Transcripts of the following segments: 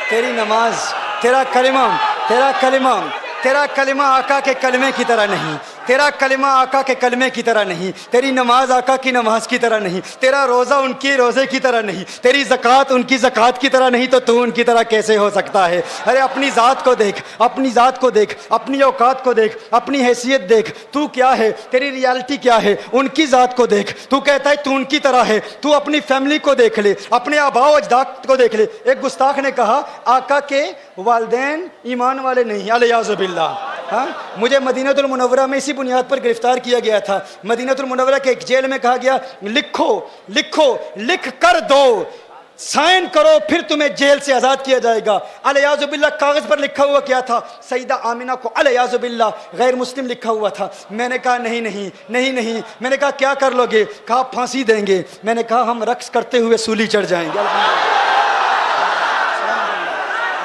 तेरी नमाज, तेरा कलिमा आका के कलमे की तरह नहीं, तेरा कलिमा आका के कलमे की तरह नहीं, तेरी नमाज आका की नमाज की तरह नहीं, तेरा रोज़ा उनकी रोज़े की तरह नहीं, तेरी ज़कात उनकी ज़कात की तरह नहीं, तो तू उनकी तरह कैसे हो सकता है? अरे अपनी ज़ात को देख, अपनी ज़ात को देख, अपनी औकात को देख, अपनी हैसियत देख, तू क्या है, तेरी रियलिटी क्या है, उनकी ज़ात को देख। तू कहता है तू उनकी तरह है, तू अपनी फैमिली को देख ले, अपने आबा अजदाद को देख ले। एक गुस्ताख ने कहा आका के वालिदैन ईमान वाले नहीं, अलयाज़ु बिल्लाह। हाँ, मुझे मदीनतुल मुनव्वरा में इसी बुनियाद पर गिरफ्तार किया गया था। मदीनतुल मुनव्वरा के एक जेल में कहा गया लिखो लिखो, लिख कर दो, साइन करो, फिर तुम्हें जेल से आज़ाद किया जाएगा। अलयाज़ु बिल्लाह कागज़ पर लिखा हुआ क्या था? सईदा आमिना को अलयाज़ु बिल्लाह गैर मुस्लिम लिखा हुआ था। मैंने कहा नहीं नहीं नहीं नहीं। मैंने कहा क्या कर लोगे? कहा फांसी देंगे। मैंने कहा हम रक्स करते हुए सूली चढ़ जाएंगे।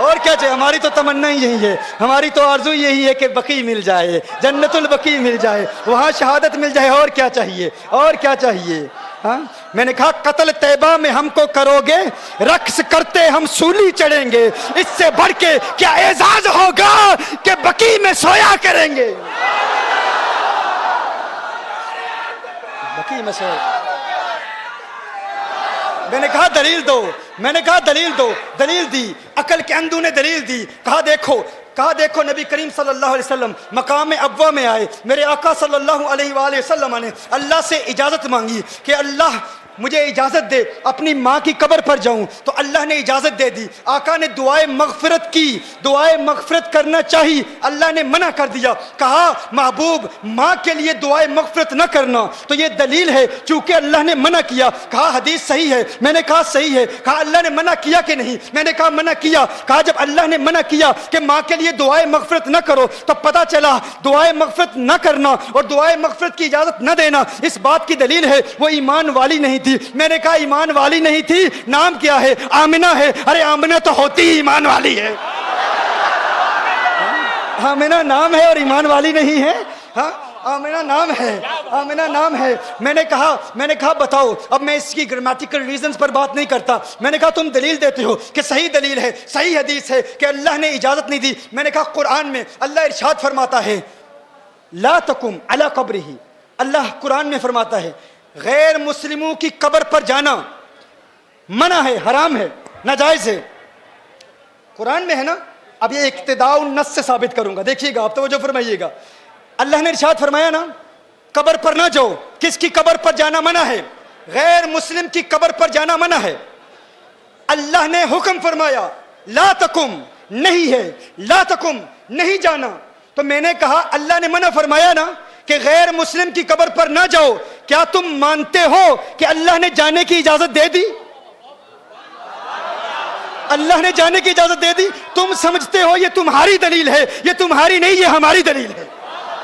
और क्या चाहिए? हमारी तो तमन्ना ही यही है, हमारी तो आरज़ू यही है कि बकी मिल जाए, जन्नतुल बकी मिल जाए, वहाँ शहादत मिल जाए। और क्या चाहिए? और क्या चाहिए? हाँ, मैंने कहा कत्ल तैबा में हमको करोगे, रक्स करते हम सूली चढ़ेंगे, इससे बढ़ के क्या एजाज होगा कि बकी में सोया करेंगे। बकी में सोया। मैंने कहा दलील दो, मैंने कहा दलील दो। दलील दी, अकल के अंधों ने दलील दी। कहा देखो नबी करीम सल्लल्लाहु अलैहि वसल्लम मकाम अव्वा में आए, मेरे आका सल्लल्लाहु अलैहि वसल्लम ने अल्लाह से इजाज़त मांगी कि अल्लाह मुझे इजाज़त दे अपनी माँ की कब्र पर जाऊँ, तो अल्लाह ने इजाज़त दे दी। आका ने दुआए मग़फ़िरत की, दुआए मग़फ़िरत करना चाहिए, अल्लाह ने मना कर दिया। कहा महबूब माँ के लिए दुआए मग़फ़िरत न करना, तो ये दलील है चूँकि अल्लाह ने मना किया। कहा हदीस सही है। मैंने कहा सही है। कहा अल्लाह ने मना किया कि नहीं? मैंने कहा मना किया। कहा जब अल्लाह ने मना किया कि माँ के लिए दुआए मग़फ़िरत न करो, तो पता चला दुआए मग़फ़िरत न करना और दुआए मग़फ़िरत की इजाज़त न देना इस बात की दलील है वो ईमान वाली नहीं थी। मैंने कहा ईमान वाली नहीं थी, नाम क्या है? आमिना है। अरे आमिना तो होती ही ईमान वाली है। आमिना नाम है और ईमान वाली नहीं है। हाँ, आमिना नाम है, आमिना नाम है। मैंने कहा बताओ। अब मैं इसकी ग्रामेटिकल रीजंस पर बात नहीं करता। मैंने कहा तुम दलील देते हो कि सही दलील है, सही हदीस है कि अल्लाह ने इजाजत नहीं दी। मैंने कहा कुरान में अल्लाह इरशाद फरमाता है ला तकुम अला कब्रिही, अल्लाह कुरान में फरमाता है गैर मुस्लिमों की कब्र पर जाना मना है, हराम है, नाजायज है। कुरान में है ना। अब ये इक्तिदाउ नस से साबित करूंगा, देखिएगा आप, तवज्जो फरमाइएगा। अल्लाह ने इरशाद फरमाया ना कब्र पर ना जाओ। किसकी कब्र पर जाना मना है? गैर मुस्लिम की कब्र पर जाना मना है। अल्लाह ने हुक्म फरमाया ला तकुम, नहीं है, ला तकुम नहीं जाना। तो मैंने कहा अल्लाह ने मना फरमाया ना कि गैर मुस्लिम की कब्र पर ना जाओ, क्या तुम मानते हो कि अल्लाह ने जाने की इजाजत दे दी? अल्लाह ने जाने की इजाजत दे दी। तुम समझते हो ये तुम्हारी दलील है, ये तुम्हारी नहीं, ये हमारी दलील है।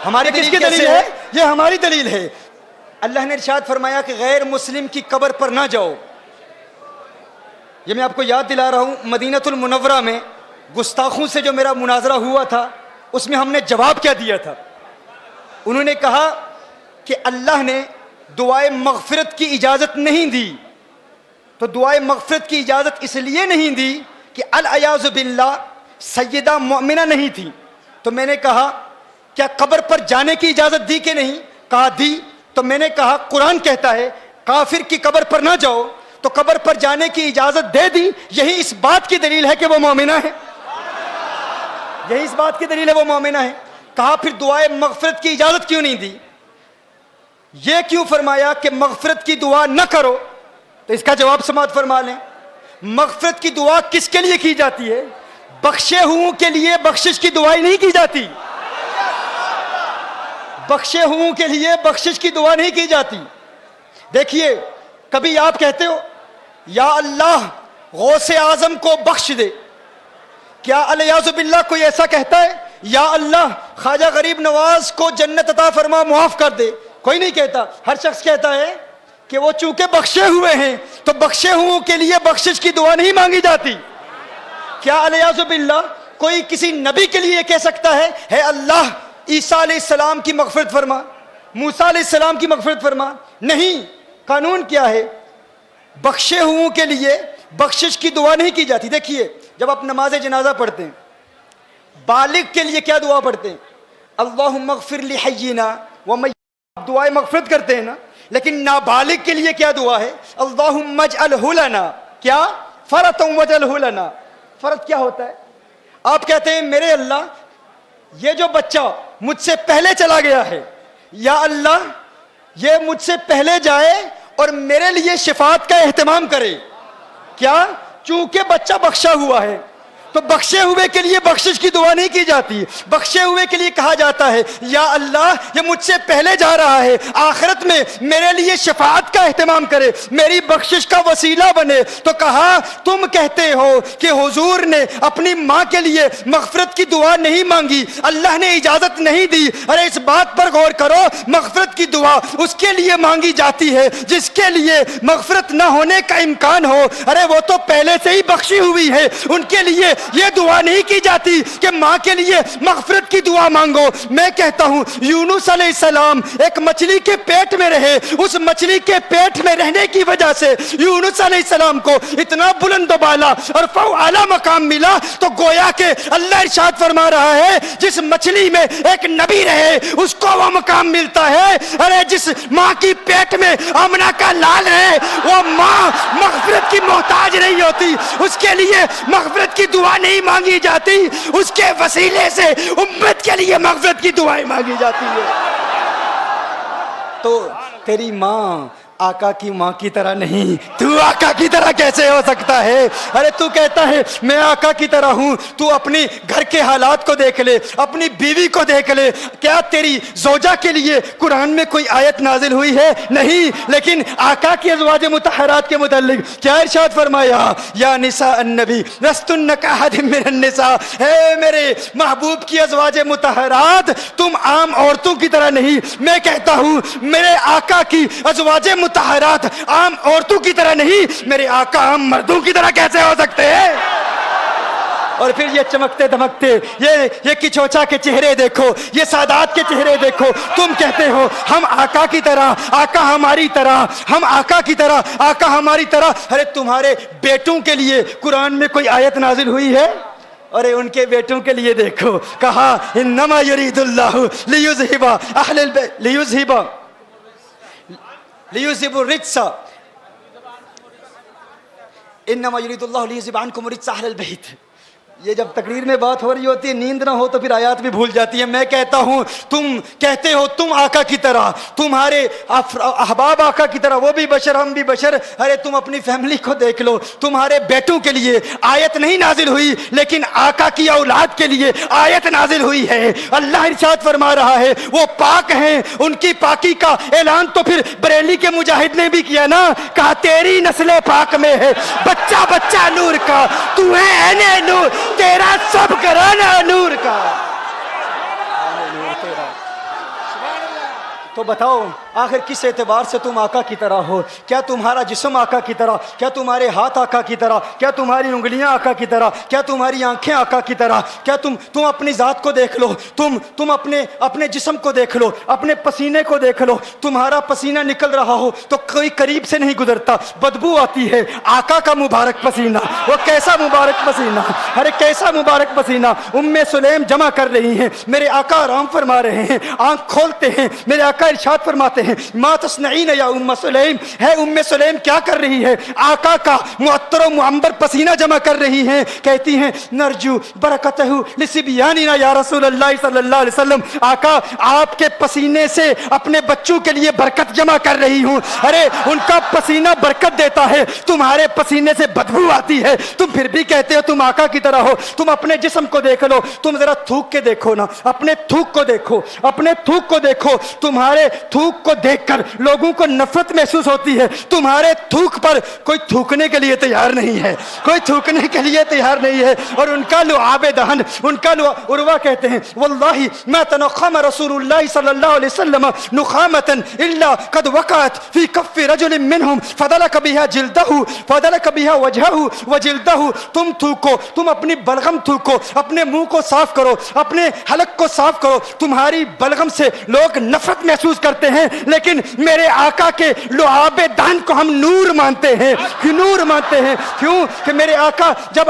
हमारी किसकी दलील है? ये हमारी दलील है। अल्लाह ने इरशाद फरमाया कि गैर मुस्लिम की कब्र पर ना जाओ। ये मैं आपको याद दिला रहा हूं, मदीनतुल मुनव्वरा में गुस्ताखों से जो मेरा मुनाजरा हुआ था उसमें हमने जवाब क्या दिया था? उन्होंने कहा कि अल्लाह ने दुआए मग़फ़िरत की इजाज़त नहीं दी। तो दुआए मग़फ़िरत की इजाज़त इसलिए नहीं दी कि अल-अयाज़ु बिल्लाह सय्यदा मोमिना नहीं थी। तो मैंने कहा क्या कब्र पर जाने की इजाज़त दी कि नहीं? कहा दी। तो मैंने कहा कुरान कहता है काफिर की कब्र पर ना जाओ, तो कब्र पर जाने की इजाज़त दे दी। यही इस बात की दलील है कि वो मोमिना है, यही इस बात की दलील है वो मोमिना है। कहा फिर दुआए मग़फ़िरत की इजाज़त क्यों नहीं दी? ये क्यों फरमाया कि मग़फ़िरत की दुआ न करो? तो इसका जवाब समाअत फरमा लें। मग़फ़िरत की दुआ किसके लिए की जाती है? बख्शे हुओं के लिए बख्शिश की दुआई नहीं की जाती। बख्शे हुओं के लिए बख्शिश की दुआ नहीं की जाती। देखिए कभी आप कहते हो या अल्लाह गौसे आज़म को बख्श दे, क्या अलियाज़ु बिल्लाह कोई ऐसा कहता है या अल्लाह ख्वाजा गरीब नवाज को जन्नत अता फरमा मुआफ कर दे? कोई नहीं कहता। हर शख्स कहता है कि वो चूंकि बख्शे हुए हैं तो बख्शे हुओं के लिए बख्शिश की दुआ नहीं मांगी जाती। क्या अलियाज़ु बिल्लाह कोई किसी नबी के लिए कह सकता है अल्लाह ईसा अलैहिस्सलाम की मग़फ़िरत फरमा, मूसा अलैहिस्सलाम की मग़फ़िरत फरमा? नहीं। कानून क्या है? बख्शे हुओं के लिए बख्शिश की दुआ नहीं की जाती। देखिए जब आप नमाज जनाजा पढ़ते हैं, बालिग के लिए क्या दुआ पढ़ते हैं? अल्लाहुम्मा अग़फ़िर ली हय्यिना व मय्यितना, दुआए मग़फ़िरत करते हैं ना। लेकिन नाबालिग के लिए क्या दुआ है? अल्लाहुम्मा अजअलहु लना, क्या? फ़रतन वजअलहु लना। फ़रत क्या होता है? आप कहते हैं मेरे अल्लाह, ये जो बच्चा मुझसे पहले चला गया है, या अल्लाह ये मुझसे पहले जाए और मेरे लिए शिफात का एहतमाम करे। क्या? चूंकि बच्चा बख्शा हुआ है, तो बख्शे हुए के लिए बख्शिश की दुआ नहीं की जाती। बख्शे हुए के लिए कहा जाता है या अल्लाह ये मुझसे पहले जा रहा है, आखिरत में मेरे लिए शफाअत का एहतमाम करे, मेरी बख्शिश का वसीला बने। तो कहा तुम कहते हो कि हुजूर ने अपनी माँ के लिए मग़फ़िरत की दुआ नहीं मांगी, अल्लाह ने इजाजत नहीं दी। अरे इस बात पर गौर करो, मग़फ़िरत की दुआ उसके लिए मांगी जाती है जिसके लिए मग़फ़िरत न होने का इम्कान हो। अरे वो तो पहले से ही बख्शी हुई है, उनके लिए ये दुआ नहीं की जाती कि माँ के लिए मग़फ़िरत की दुआ मांगो। मैं कहता हूँ यूनुस अलैहिस्सलाम एक मछली के पेट में रहे, उस मछली के पेट में रहने की वजह से यूनुस अलैहिस्सलाम को इतना बुलंद बाला और आला मकाम मिला। तो गोया के अल्लाह इरशाद फरमा रहा है जिस मछली में एक नबी रहे उसको वो मकाम मिलता है। अरे जिस माँ की पेट में आमना का लाल है वो माँ मग़फ़िरत की मोहताज नहीं होती, उसके लिए मग़फ़िरत की दुआ नहीं मांगी जाती, उसके वसीले से उम्मत के लिए मग़फ़िरत की दुआएं मांगी जाती है। तो तेरी माँ आका की माँ की तरह नहीं, तू आका की तरह कैसे हो सकता है? अरे तू कहता है मैं आका की तरह हूँ, तू अपनी घर के हालात को देख ले, अपनी बीवी को देख ले। क्या तेरी ज़ौजा के लिए कुरान में कोई आयत नाजिल हुई है? नहीं। लेकिन आका की अज़वाज मुतहरात के मुताल्लिक़ क्या इरशाद फरमाया? या निसा अन्नबी लस्तुन्ना कअहदिम मिनन निसा, हे मेरे महबूब की अज़वाज मुतहरात, तुम आम औरतों की तरह नहीं। मैं कहता हूँ मेरे आका की अज़वाज मुतहरात आम औरतों की तरह नहीं, मेरे आका आम मर्दों की तरह कैसे हो सकते हैं? और फिर ये चमकते दमकते ये किचोचा के चेहरे देखो, ये सादात के चेहरे देखो। तुम कहते हो हम आका की तरह, आका हमारी तरह, हम आका की तरह, आका हमारी तरह। अरे तुम्हारे बेटों के लिए कुरान में कोई आयत नाजिल हुई है? अरे उनके बेटों के लिए देखो, कहा इन्नमा युरीदुल्लाहु लियुज़हिबा अहलल बैत लियुज़हिबु रिज्सा इन्नमा युरीदुल्लाहु लियुज़हिबा अन्कुम रिज्सा अहलल बैत। ये जब तकरीर में बात हो रही होती है, नींद ना हो तो फिर आयत भी भूल जाती है। मैं कहता हूं तुम कहते हो तुम आका की तरह, तुम्हारे अहबाब आका की तरह, वो भी बशर हम भी बशर। अरे तुम अपनी फैमिली को देख लो, तुम्हारे बेटों के लिए आयत नहीं नाजिल हुई, लेकिन आका की औलाद के लिए आयत नाजिल हुई है। अल्लाह इरशाद फरमा रहा है वो पाक हैं, उनकी पाकी का ऐलान तो फिर बरेली के मुजाहिद ने भी किया ना, कहा तेरी नस्ल पाक में है, बच्चा बच्चा नूर का, तू है ऐने नूर, तेरा सब कराना नूर का। नूर तेरा। तो बताओ आखिर किस एतबार से तुम आका की तरह हो? क्या तुम्हारा जिस्म आका की तरह? क्या तुम्हारे हाथ आका की तरह? क्या तुम्हारी उंगलियां आका की तरह? क्या तुम्हारी आंखें आका की तरह? क्या तुम अपनी जात को देख लो, तुम अपने जिस्म को देख लो, अपने पसीने को देख लो। तुम्हारा पसीना निकल रहा हो तो कोई करीब से नहीं गुजरता, बदबू आती है। आका का मुबारक पसीना, वो कैसा मुबारक पसीना, अरे कैसा मुबारक पसीना। उम्मे सुलेम जमा कर रही हैं, मेरे आका आराम फरमा रहे हैं, आंख खोलते हैं, मेरे आका इरशाद फरमाते हैं मा तस्नईन या उम्म सुलैम, है उम्मे सुलैम क्या कर रही है? आका का मुअत्तर मुअंबर पसीना जमा कर रही हैं। कहती हैं नरजू बरकतहु लिसिबियानिना या रसूलल्लाह सल्लल्लाहु अलैहि वसल्लम, आका आपके पसीने से अपने बच्चों के लिए बरकत जमा कर रही हूँ। अरे उनका पसीना बरकत देता है, तुम्हारे पसीने से बदबू आती है, तुम फिर भी कहते हो तुम आका की तरह हो। तुम अपने जिस्म को देख लो, तुम जरा थूक के देखो ना, अपने थूक को देखो, अपने थूक को देखो। तुम्हारे थूक को देखकर लोगों को नफरत महसूस होती है। तुम्हारे थूक पर कोई थूकने के लिए तैयार नहीं है, कोई थूकने के लिए तैयार नहीं है। और उनका लुआबे दहन, उनका उर्वा कहते हैं वल्लाही मा तनख़म रसूलुल्लाह सल्लल्लाहु अलैहि वसल्लम नुख़ामतन इल्ला कद वक़अत फी कफ़्फ़ि रजुलिन मिनहुम फदलक बिहा जिल्दहु फदलक बिहा वजहहु व जिल्दहु। तुम थूको, तुम अपनी बलगम थूको, अपने मुंह को साफ करो, अपने हलक को साफ करो। तुम्हारी बलगम से लोग नफरत महसूस करते हैं, लेकिन मेरे आका के लुआबे दान को हम नूर मानते हैं, नूर मानते हैं। क्यों कि मेरे आका जब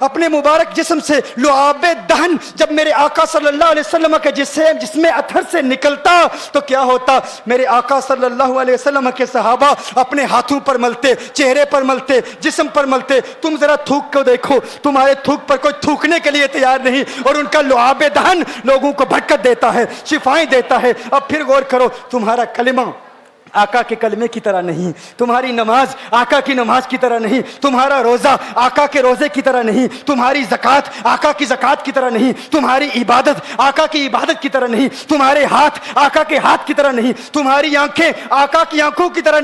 अपने मुबारक जिस्म से लुआबे दान जब मेरे आका सल्लल्लाहु अलैहि वसल्लम के जिसमें अथर से निकलता तो क्या होता, मेरे आका सल्लल्लाहु अलैहि वसल्लम के सहाबा अपने हाथों पर मलते, चेहरे पर मलते, जिस्म पर मलते। तुम जरा थूक को देखो, तुम्हारे थूक पर कोई थूकने के लिए तैयार नहीं, और उनका लुआबे दान लोगों को बरकत देता है, शिफाएं देता है। अब फिर गौर करो, तुम्हारा कलिमा आका के कलमे की तरह नहीं, तुम्हारी नमाज आका की नमाज की तरह नहीं, तुम्हारा रोजा आका के रोजे की तरह नहीं, तुम्हारी ज़कात आका की ज़कात की तरह नहीं, तुम्हारी इबादत आका की इबादत की तरह नहीं, तुम्हारे हाथ आका के हाथ की तरह नहीं, तुम्हारी आंखें आका की आंखों की तरह